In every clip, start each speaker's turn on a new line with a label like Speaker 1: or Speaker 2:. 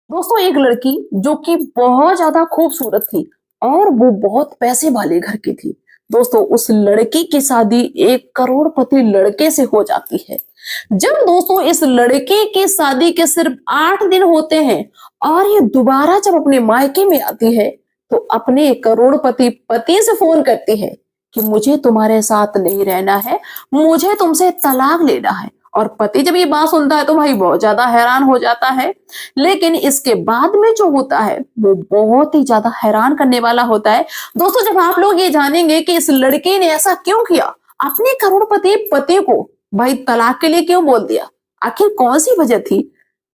Speaker 1: दोस्तों एक लड़की जो कि बहुत ज्यादा खूबसूरत थी और वो बहुत पैसे वाले घर की थी। दोस्तों उस लड़की की शादी एक करोड़पति लड़के से हो जाती है। जब दोस्तों इस लड़के की शादी के सिर्फ 8 दिन होते हैं और ये दोबारा जब अपने मायके में आती है तो अपने करोड़पति पति से फोन करती है कि मुझे तुम्हारे साथ नहीं रहना है, मुझे तुमसे तलाक लेना है। और पति जब ये बात सुनता है तो भाई बहुत ज्यादा हैरान हो जाता है। लेकिन इसके बाद में जो होता है वो बहुत ही ज्यादा हैरान करने वाला होता है। दोस्तों जब आप लोग ये जानेंगे कि इस लड़के ने ऐसा क्यों किया, अपने करोड़पति पति को भाई तलाक के लिए क्यों बोल दिया, आखिर कौन सी वजह थी,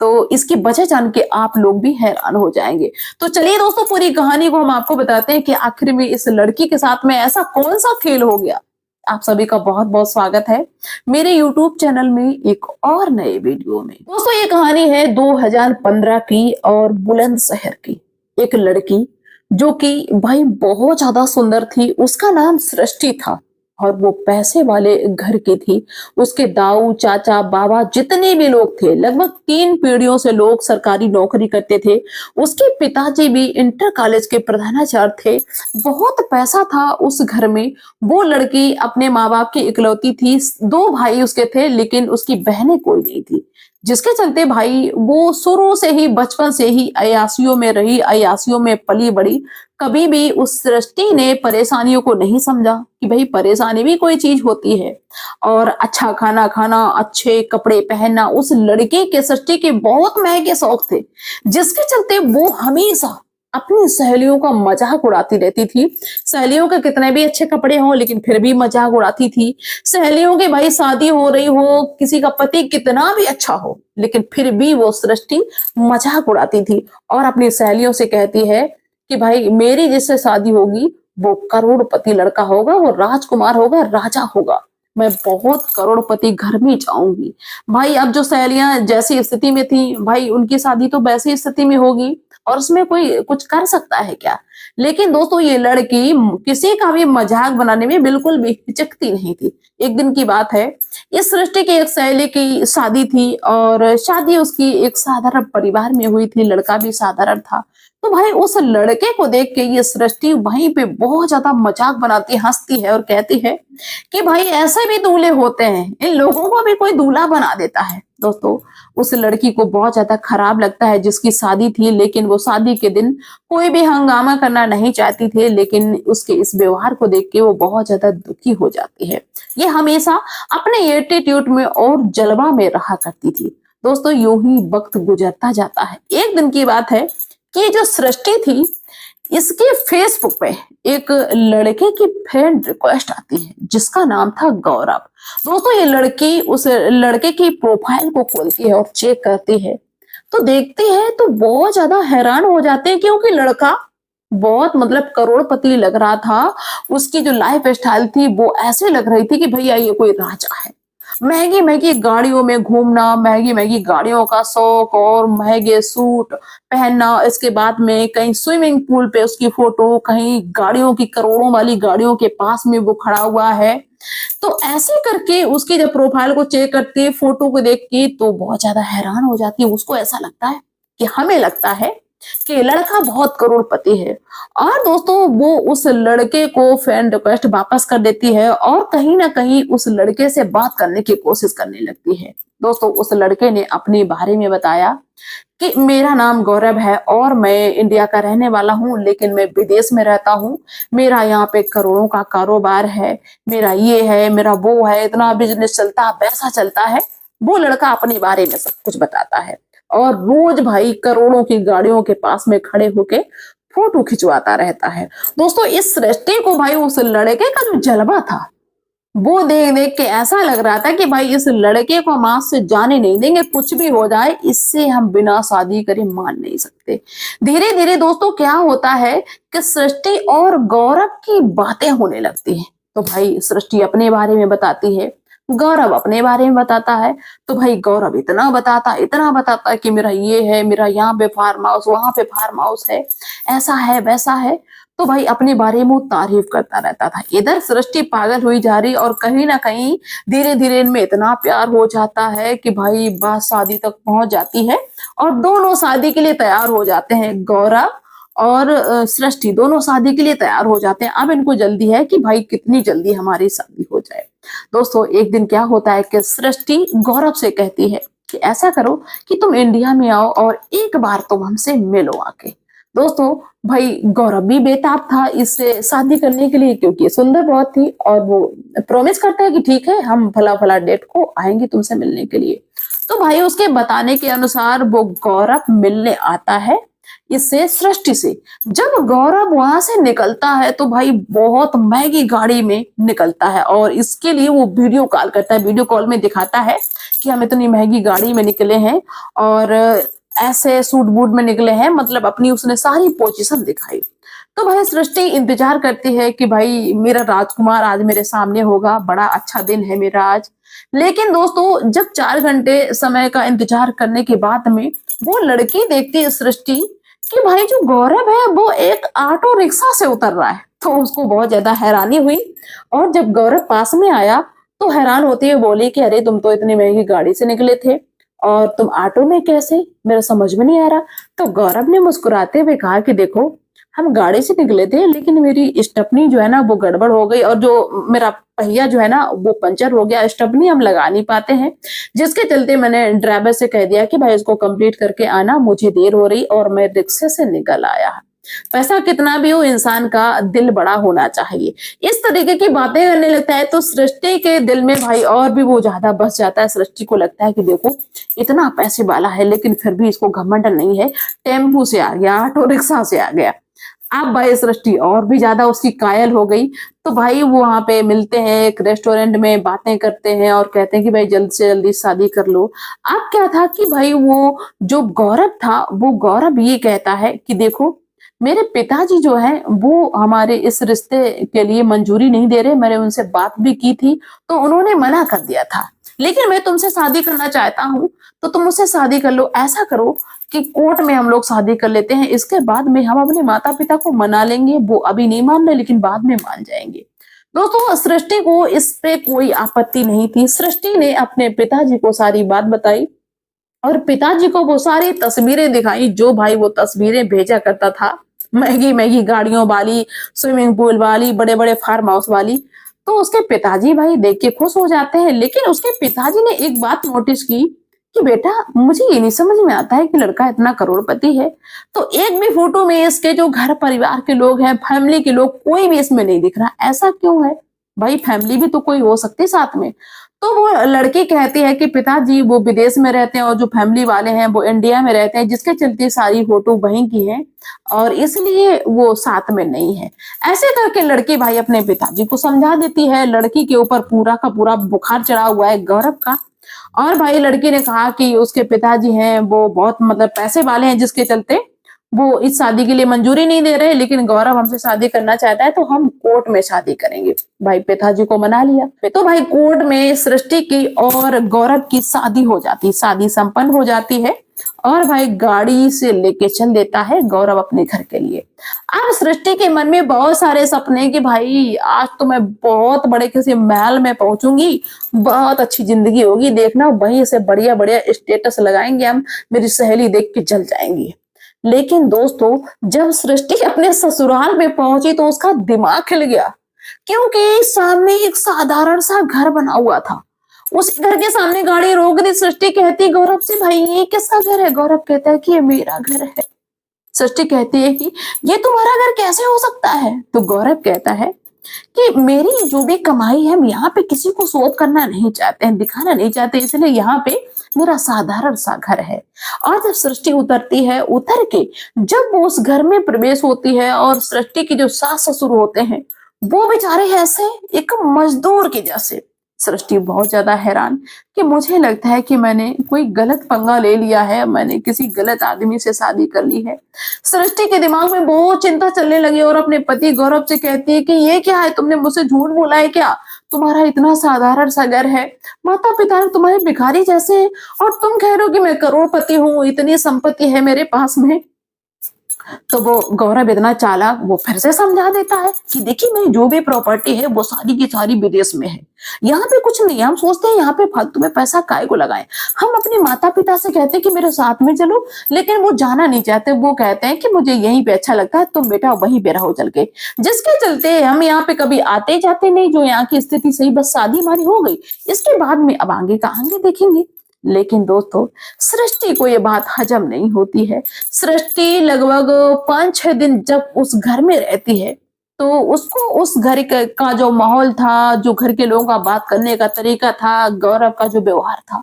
Speaker 1: तो इसकी वजह जान के आप लोग भी हैरान हो जाएंगे। तो चलिए दोस्तों पूरी कहानी को हम आपको बताते हैं कि आखिर में इस लड़की के साथ में ऐसा कौन सा खेल हो गया। आप सभी का बहुत बहुत स्वागत है मेरे YouTube चैनल में एक और नए वीडियो में। दोस्तों ये कहानी है 2015 की और बुलंदशहर की। एक लड़की जो कि भाई बहुत ज्यादा सुंदर थी, उसका नाम सृष्टि था और वो पैसे वाले घर की थी। उसके दाऊ चाचा बाबा जितने भी लोग थे, लगभग 3 पीढ़ियों से लोग सरकारी नौकरी करते थे। उसके पिताजी भी इंटर कॉलेज के प्रधानाचार्य थे। बहुत पैसा था उस घर में। वो लड़की अपने माँ बाप की इकलौती थी। 2 भाई उसके थे लेकिन उसकी बहनें कोई नहीं थी, जिसके चलते भाई वो शुरू से ही बचपन से ही अयासियों में रही, अयासियों में पली बड़ी। कभी भी उस सृष्टि ने परेशानियों को नहीं समझा कि भाई परेशानी भी कोई चीज होती है। और अच्छा खाना खाना, अच्छे कपड़े पहनना उस लड़के के सृष्टि के बहुत महंगे शौक थे, जिसके चलते वो हमेशा अपनी सहेलियों का मजाक उड़ाती रहती थी। सहेलियों के कितने भी अच्छे कपड़े हों लेकिन फिर भी मजाक उड़ाती थी। सहेलियों की भाई शादी हो रही हो, किसी का पति कितना भी अच्छा हो लेकिन फिर भी वो सृष्टि मजाक उड़ाती थी और अपनी सहेलियों से कहती है कि भाई मेरी जिससे शादी होगी वो करोड़पति लड़का होगा, वो राजकुमार होगा, राजा होगा, मैं बहुत करोड़पति घर में जाऊंगी। भाई अब जो सहेलियां जैसी स्थिति में थी भाई उनकी शादी तो वैसी स्थिति में होगी और उसमें कोई कुछ कर सकता है क्या। लेकिन दोस्तों ये लड़की किसी का भी मजाक बनाने में बिल्कुल भी हिचकती नहीं थी। एक दिन की बात है, इस सृष्टि की एक सहेली की शादी थी और शादी उसकी एक साधारण परिवार में हुई थी, लड़का भी साधारण था। तो भाई उस लड़के को देख के ये सृष्टि वहीं पे बहुत ज्यादा मजाक बनाती हंसती है और कहती है कि भाई ऐसे भी दूल्हे होते हैं, इन लोगों को भी कोई दूल्हा बना देता है। दोस्तों उस लड़की को बहुत ज्यादा खराब लगता है जिसकी शादी थी, लेकिन वो शादी के दिन कोई भी हंगामा करना नहीं चाहती थी। लेकिन उसके इस व्यवहार को देख के वो बहुत ज्यादा दुखी हो जाती है। ये हमेशा अपने एटीट्यूड में और जलवा में रहा करती थी। दोस्तों यूं ही वक्त गुजरता जाता है। एक दिन की बात है कि जो सृष्टि थी इसके फेसबुक पे एक लड़के की फ्रेंड रिक्वेस्ट आती है जिसका नाम था गौरव। दोस्तों ये लड़की उस लड़के की प्रोफाइल को खोलती है और चेक करती है तो देखती है तो बहुत ज्यादा हैरान हो जाते हैं क्योंकि लड़का बहुत मतलब करोड़पति लग रहा था। उसकी जो लाइफ स्टाइल थी वो ऐसे लग रही थी कि भैया ये कोई राजा है। महंगी महंगी गाड़ियों में घूमना, महंगी महंगी गाड़ियों का शौक और महंगे सूट पहनना, इसके बाद में कहीं स्विमिंग पूल पे उसकी फोटो, कहीं गाड़ियों की करोड़ों वाली गाड़ियों के पास में वो खड़ा हुआ है। तो ऐसे करके उसकी जब प्रोफाइल को चेक करती है, फोटो को देख के तो बहुत ज्यादा हैरान हो जाती है। उसको ऐसा लगता है कि हमें लगता है कि लड़का बहुत करोड़पति है। और दोस्तों वो उस लड़के को फ्रेंड रिक्वेस्ट वापस कर देती है और कहीं ना कहीं उस लड़के से बात करने की कोशिश करने लगती है। दोस्तों उस लड़के ने अपने बारे में बताया कि मेरा नाम गौरव है और मैं इंडिया का रहने वाला हूँ लेकिन मैं विदेश में रहता हूँ। मेरा यहाँ पे करोड़ों का कारोबार है, मेरा ये है, मेरा वो है, इतना बिजनेस चलता है, पैसा चलता है। वो लड़का अपने बारे में सब कुछ बताता है और रोज भाई करोड़ों की गाड़ियों के पास में खड़े होके फोटो खिंचवाता रहता है। दोस्तों इस सृष्टि को भाई उस लड़के का जो जलवा था वो देख देख के ऐसा लग रहा था कि भाई इस लड़के को हम आज से जाने नहीं देंगे, कुछ भी हो जाए इससे हम बिना शादी करे मान नहीं सकते। धीरे धीरे दोस्तों क्या होता है कि सृष्टि और गौरव की बातें होने लगती हैं। तो भाई सृष्टि अपने बारे में बताती है। गौरव अपने बारे में बताता है। तो भाई गौरव इतना बताता है कि मेरा ये है, मेरा यहाँ पे फार्म हाउस, वहां पे फार्म हाउस है, ऐसा है वैसा है। तो भाई अपने बारे में वो तारीफ करता रहता था। इधर सृष्टि पागल हुई जा रही और कहीं ना कहीं धीरे धीरे इनमें इतना प्यार हो जाता है कि भाई बात शादी तक पहुंच जाती है और दोनों शादी के लिए तैयार हो जाते हैं। गौरव और सृष्टि दोनों शादी के लिए तैयार हो जाते हैं। अब इनको जल्दी है कि भाई कितनी जल्दी हमारी शादी हो जाए। दोस्तों एक दिन क्या होता है कि सृष्टि गौरव से कहती है कि ऐसा करो कि तुम इंडिया में आओ और एक बार तुम हमसे मिलो आके। दोस्तों भाई गौरव भी बेताब था इससे शादी करने के लिए, क्योंकि सुंदर बहुत थी और वो प्रॉमिस करता है कि ठीक है हम फला फला डेट को आएंगे तुमसे मिलने के लिए। तो भाई उसके बताने के अनुसार वो गौरव मिलने आता है इससे सृष्टि से। जब गौरव वहां से निकलता है तो भाई बहुत महंगी गाड़ी में निकलता है और इसके लिए वो वीडियो कॉल करता है। वीडियो कॉल में दिखाता है कि हम इतनी महंगी गाड़ी में निकले हैं और ऐसे सूट बूट में निकले हैं, मतलब अपनी उसने सारी पोजीशन दिखाई। तो भाई सृष्टि इंतजार करती है कि भाई मेरा राजकुमार आज मेरे सामने होगा, बड़ा अच्छा दिन है मेरा आज। लेकिन दोस्तों जब 4 घंटे समय का इंतजार करने के बाद में वो लड़की देखती है सृष्टि कि भाई जो गौरव है वो एक ऑटो रिक्शा से उतर रहा है। तो उसको बहुत ज्यादा हैरानी हुई और जब गौरव पास में आया तो हैरान होती हुई बोली कि अरे तुम तो इतनी महंगी गाड़ी से निकले थे और तुम ऑटो में कैसे, मेरा समझ में नहीं आ रहा। तो गौरव ने मुस्कुराते हुए कहा कि देखो हम गाड़ी से निकले थे लेकिन मेरी स्टेपनी जो है ना वो गड़बड़ हो गई और जो मेरा पहिया जो है ना वो पंचर हो गया, स्टेपनी हम लगा नहीं पाते हैं, जिसके चलते मैंने ड्राइवर से कह दिया कि भाई इसको कंप्लीट करके आना, मुझे देर हो रही और मैं रिक्शे से निकल आया। पैसा कितना भी हो इंसान का दिल बड़ा होना चाहिए। इस तरीके की बातें करने लगता है तो सृष्टि के दिल में भाई और भी वो ज्यादा बस जाता है। सृष्टि को लगता है कि देखो इतना पैसे वाला है लेकिन फिर भी इसको घमंड नहीं है, टेम्पू से आ गया, ऑटो रिक्शा से आ गया। अब भाई सृष्टि और भी ज्यादा उसकी कायल हो गई। तो भाई वो वहां पे मिलते हैं एक रेस्टोरेंट में, बातें करते हैं और कहते हैं कि भाई जल्द से जल्दी शादी कर लो। अब क्या था कि भाई वो जो गौरव था वो गौरव ये कहता है कि देखो मेरे पिताजी जो है वो हमारे इस रिश्ते के लिए मंजूरी नहीं दे रहे, मैंने उनसे बात भी की थी तो उन्होंने मना कर दिया था, लेकिन मैं तुमसे शादी करना चाहता हूँ तो तुम मुझसे शादी कर लो। ऐसा करो कि कोर्ट में हम लोग शादी कर लेते हैं, इसके बाद में हम अपने माता पिता को मना लेंगे, वो अभी नहीं मान रहे लेकिन बाद में मान जाएंगे। दोस्तों सृष्टि को इस पे कोई आपत्ति नहीं थी। सृष्टि ने अपने पिताजी को सारी बात बताई और पिताजी को वो सारी तस्वीरें दिखाई जो भाई वो तस्वीरें भेजा करता था, महंगी महंगी गाड़ियों वाली, स्विमिंग पूल वाली, बड़े बड़े फार्म हाउस वाली। तो उसके पिताजी भाई देख के खुश हो जाते हैं, लेकिन उसके पिताजी ने एक बात नोटिस की कि बेटा मुझे ये नहीं समझ में आता है कि लड़का इतना करोड़पति है तो एक भी फोटो में इसके जो घर परिवार के लोग हैं, फैमिली के लोग, कोई भी इसमें नहीं दिख रहा, ऐसा क्यों है? भाई फैमिली भी तो कोई हो सकती है साथ में। तो वो लड़की कहती है कि पिताजी वो विदेश में रहते हैं और जो फैमिली वाले हैं वो इंडिया में रहते हैं, जिसके चलते सारी फोटो वहीं की है और इसलिए वो साथ में नहीं है। ऐसे करके लड़की भाई अपने पिताजी को समझा देती है। लड़की के ऊपर पूरा का पूरा बुखार चढ़ा हुआ है गौरव का। और भाई लड़की ने कहा कि उसके पिताजी हैं वो बहुत मतलब पैसे वाले हैं, जिसके चलते वो इस शादी के लिए मंजूरी नहीं दे रहे, लेकिन गौरव हमसे शादी करना चाहता है तो हम कोर्ट में शादी करेंगे। भाई पिताजी को मना लिया। तो भाई कोर्ट में सृष्टि की और गौरव की शादी हो जाती, शादी संपन्न हो जाती है और भाई गाड़ी से लेके चल देता है गौरव अपने घर के लिए। अब सृष्टि के मन में बहुत सारे सपने कि भाई आज तो मैं बहुत बड़े किसी महल में पहुंचूंगी, बहुत अच्छी जिंदगी होगी, देखना वहीं से बढ़िया बढ़िया स्टेटस लगाएंगे हम, मेरी सहेली देख के जल जाएंगी। लेकिन दोस्तों जब सृष्टि अपने ससुराल में पहुंची तो उसका दिमाग हिल गया, क्योंकि सामने एक साधारण सा घर बना हुआ था। उस घर के सामने गाड़ी रोक दी। सृष्टि कहती गौरव से भाई ये किसका घर है? गौरव कहता है कि ये मेरा घर है। सृष्टि कहती है कि ये तुम्हारा घर कैसे हो सकता है? तो गौरव कहता है कि मेरी जो भी कमाई है हम यहाँ पे किसी को शोध करना नहीं चाहते हैं, दिखाना नहीं चाहते, इसलिए यहाँ पे मेरा साधारण सा घर है। और जब सृष्टि उतरती है, उतर के जब वो उस घर में प्रवेश होती है और सृष्टि के जो सास ससुर होते हैं वो बेचारे ऐसे एक मजदूर के जैसे। सृष्टि बहुत ज्यादा हैरान कि मुझे लगता है कि मैंने कोई गलत पंगा ले लिया है, मैंने किसी गलत आदमी से शादी कर ली है। सृष्टि के दिमाग में बहुत चिंता चलने लगी और अपने पति गौरव से कहती है कि ये क्या है, तुमने मुझसे झूठ बोला है क्या? तुम्हारा इतना साधारण सा घर है, माता पिता तुम्हारे भिखारी जैसे हैं, और तुम कह रहे हो कि मैं करोड़पति हूँ, इतनी संपत्ति है मेरे पास में। तो वो गौरव इतना चालाक, वो फिर से समझा देता है कि देखिए मेरी जो भी प्रॉपर्टी है वो सारी की सारी विदेश में है, यहाँ पे कुछ नहीं है। हम सोचते हैं यहाँ पे फालतू में पैसा काहे को लगाएं। हम अपने माता पिता से कहते हैं कि मेरे साथ में चलो, लेकिन वो जाना नहीं चाहते। वो कहते हैं कि मुझे यहीं पे अच्छा लगता है, तुम बेटा वहीं पे रहो चल के। जिसके चलते हम यहाँ पे कभी आते जाते नहीं, जो यहाँ की स्थिति सही, बस शादी हमारी हो गई, इसके बाद में अब आगे का आगे देखेंगे। लेकिन दोस्तों, सृष्टि को ये बात हजम नहीं होती है। सृष्टि लगभग 5-6 दिन जब उस घर में रहती है, तो उसको उस घर का जो माहौल था, जो घर के लोगों का बात करने का तरीका था, गौरव का जो व्यवहार था,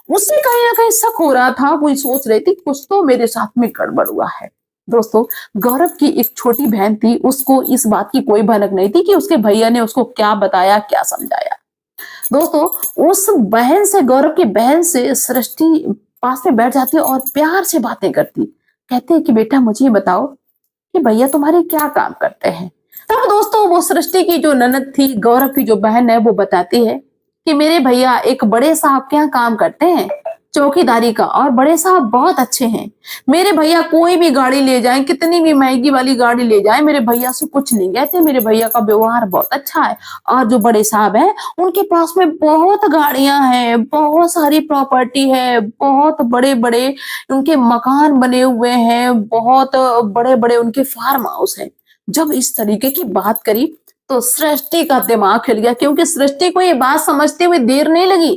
Speaker 1: उससे कहीं ना कहीं शक हो रहा था। वो सोच रही थी कुछ तो मेरे साथ में गड़बड़ हुआ है। दोस्तों, गौरव की एक छोटी बहन थी, उसको इस बात की कोई भनक नहीं थी कि उसके भैया ने उसको क्या बताया, क्या समझाया। दोस्तों, उस बहन से, गौरव की बहन से सृष्टि पास में बैठ जाती है और प्यार से बातें करती। कहते हैं कि बेटा मुझे ये बताओ कि भैया तुम्हारे क्या काम करते हैं। तब दोस्तों, वो सृष्टि की जो ननद थी, गौरव की जो बहन है, वो बताती है कि मेरे भैया एक बड़े साहब के यहाँ काम करते हैं, चौकीदारी का, और बड़े साहब बहुत अच्छे हैं। मेरे भैया कोई भी गाड़ी ले जाएं, कितनी भी महंगी वाली गाड़ी ले जाएं, मेरे भैया से कुछ नहीं कहते। मेरे भैया का व्यवहार बहुत अच्छा है। और जो बड़े साहब हैं, उनके पास में बहुत गाड़ियां हैं, बहुत सारी प्रॉपर्टी है, बहुत बड़े बड़े उनके मकान बने हुए हैं, बहुत बड़े बड़े उनके फार्म हाउस हैं। जब इस तरीके की बात करी तो सृष्टि का दिमाग हिल गया, क्योंकि सृष्टि को ये बात समझते हुए देर नहीं लगी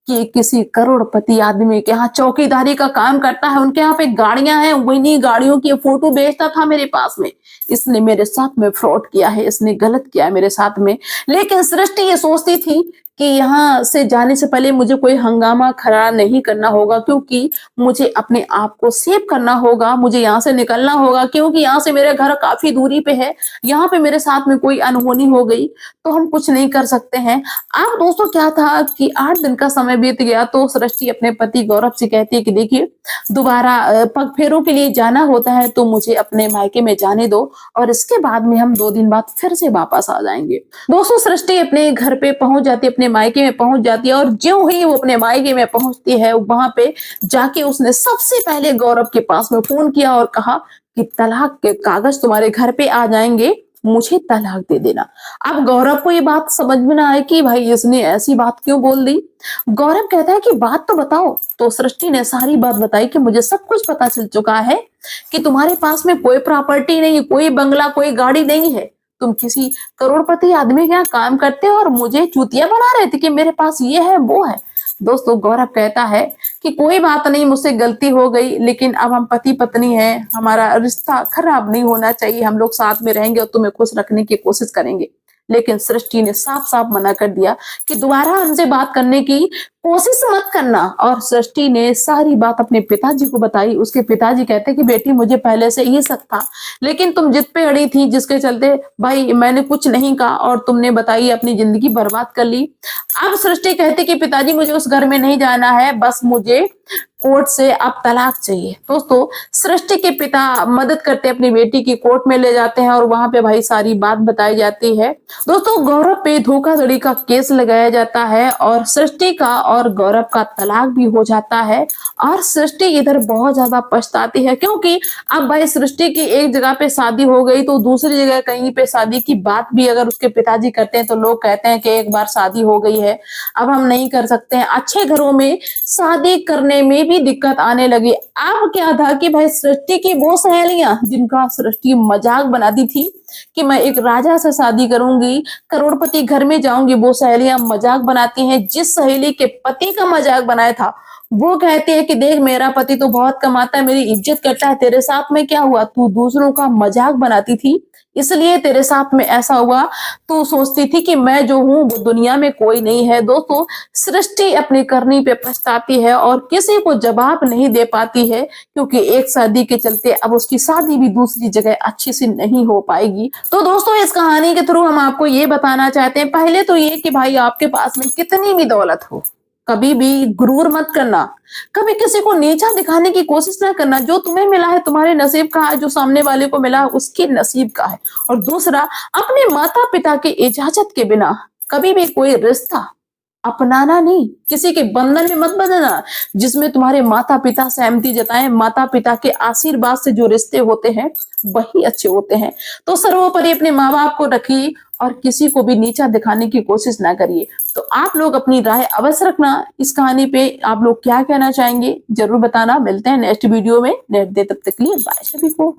Speaker 1: कि किसी करोड़पति आदमी के यहाँ चौकीदारी का काम करता है, उनके यहाँ पे गाड़ियां हैं, वही गाड़ियों की फोटो भेजता था मेरे पास में। इसने मेरे साथ में फ्रॉड किया है, इसने गलत किया है मेरे साथ में। लेकिन सृष्टि ये सोचती थी कि यहाँ से जाने से पहले मुझे कोई हंगामा खड़ा नहीं करना होगा, क्योंकि मुझे अपने आप को सेव करना होगा, मुझे यहाँ से निकलना होगा, क्योंकि यहाँ से मेरा घर काफी दूरी पे है। यहाँ पे मेरे साथ में कोई अनहोनी हो गई तो हम कुछ नहीं कर सकते हैं। अब दोस्तों, क्या था कि 8 दिन का समय बीत गया तो सृष्टि अपने पति गौरव से कहती है कि देखिए, दोबारा पग फेरों के लिए जाना होता है तो मुझे अपने मायके में जाने दो, और इसके बाद में हम 2 दिन बाद फिर से वापस आ जाएंगे। दोस्तों, सृष्टि अपने घर पे पहुंच जाती है, अपने मायके में पहुंच जाती है, और ज्यों ही वो अपने मायके में पहुंचती है, वहां पे जाके उसने सबसे पहले गौरव के पास में फोन किया और कहा कि तलाक के कागज तुम्हारे घर पे आ जाएंगे, मुझे तलाक दे देना। अब गौरव को ये बात समझ में ना आए कि भाई इसने ऐसी बात क्यों बोल दी। गौरव कहता है कि बात तो बताओ। तो सृष्टि ने सारी बात बताई कि मुझे सब कुछ पता चल चुका है कि तुम्हारे पास में कोई प्रॉपर्टी नहीं, कोई बंगला, कोई गाड़ी नहीं है। तुम किसी करोड़पति आदमी के यहाँ काम करते हो और मुझे चूतिया बना रहे थे कि मेरे पास ये है वो है। दोस्तों, गौरव कहता है कि कोई बात नहीं, मुझसे गलती हो गई, लेकिन अब हम पति पत्नी हैं, हमारा रिश्ता खराब नहीं होना चाहिए, हम लोग साथ में रहेंगे और तुम्हें खुश रखने की कोशिश करेंगे। लेकिन सृष्टि ने साफ साफ मना कर दिया कि दोबारा हमसे बात करने की कोशिश मत करना। और सृष्टि ने सारी बात अपने पिताजी को बताई। उसके पिताजी कहते कि बेटी, मुझे पहले से ये शक था, लेकिन तुम जिद पे अड़ी थी, जिसके चलते भाई मैंने कुछ नहीं कहा और तुमने बताई, अपनी जिंदगी बर्बाद कर ली। अब सृष्टि कहती कि पिताजी, मुझे उस घर में नहीं जाना है, बस मुझे कोर्ट से अब तलाक चाहिए। दोस्तों, सृष्टि के पिता मदद करते अपनी बेटी की, कोर्ट में ले जाते हैं और वहां पे भाई सारी बात बताई जाती है। दोस्तों, गौरव पे धोखाधड़ी का केस लगाया जाता है और सृष्टि का और गौरव का तलाक भी हो जाता है। और सृष्टि इधर बहुत ज्यादा पछताती है, क्योंकि अब भाई सृष्टि की एक जगह पे शादी हो गई तो दूसरी जगह कहीं पे शादी की बात भी अगर उसके पिताजी करते हैं तो लोग कहते हैं कि एक बार शादी हो गई है, अब हम नहीं कर सकते हैं। अच्छे घरों में शादी करने में भी दिक्कत आने लगी। अब क्या था कि भाई सृष्टि की वो सहेलियां जिनका सृष्टि मजाक बनाती थी कि मैं एक राजा से शादी करूंगी, करोड़पति घर में जाऊंगी, वो सहेलियां मजाक बनाती हैं। जिस सहेली के पति का मजाक बनाया था वो कहती है कि देख, मेरा पति तो बहुत कमाता है, मेरी इज्जत करता है, तेरे साथ में क्या हुआ, तू दूसरों का मजाक बनाती थी इसलिए तेरे साथ में ऐसा हुआ, तू सोचती थी कि मैं जो हूं वो दुनिया में कोई नहीं है। दोस्तों, सृष्टि अपनी करनी पे पछताती है और किसी को जवाब नहीं दे पाती है, क्योंकि एक शादी के चलते अब उसकी शादी भी दूसरी जगह अच्छी से नहीं हो पाएगी। तो दोस्तों, इस कहानी के थ्रू हम आपको ये बताना चाहते हैं, पहले तो ये कि भाई आपके पास में कितनी भी दौलत हो, कभी भी गुरूर मत करना, कभी किसी को नीचा दिखाने की कोशिश ना करना। जो तुम्हें मिला है तुम्हारे नसीब का है, जो सामने वाले को मिला उसके नसीब का है। और दूसरा, अपने माता पिता की इजाजत के बिना कभी भी कोई रिश्ता अपनाना नहीं, किसी के बंधन में मत बंधना जिसमें तुम्हारे माता पिता सहमति जताएं। माता पिता के आशीर्वाद से जो रिश्ते होते हैं वही अच्छे होते हैं। तो सर्वोपरि अपने माँ बाप को रखिए और किसी को भी नीचा दिखाने की कोशिश ना करिए। तो आप लोग अपनी राय अवश्य रखना इस कहानी पे, आप लोग क्या कहना चाहेंगे जरूर बताना। मिलते हैं नेक्स्ट वीडियो में, नेक्स्ट डे, तब तक के लिए बाय सभी को।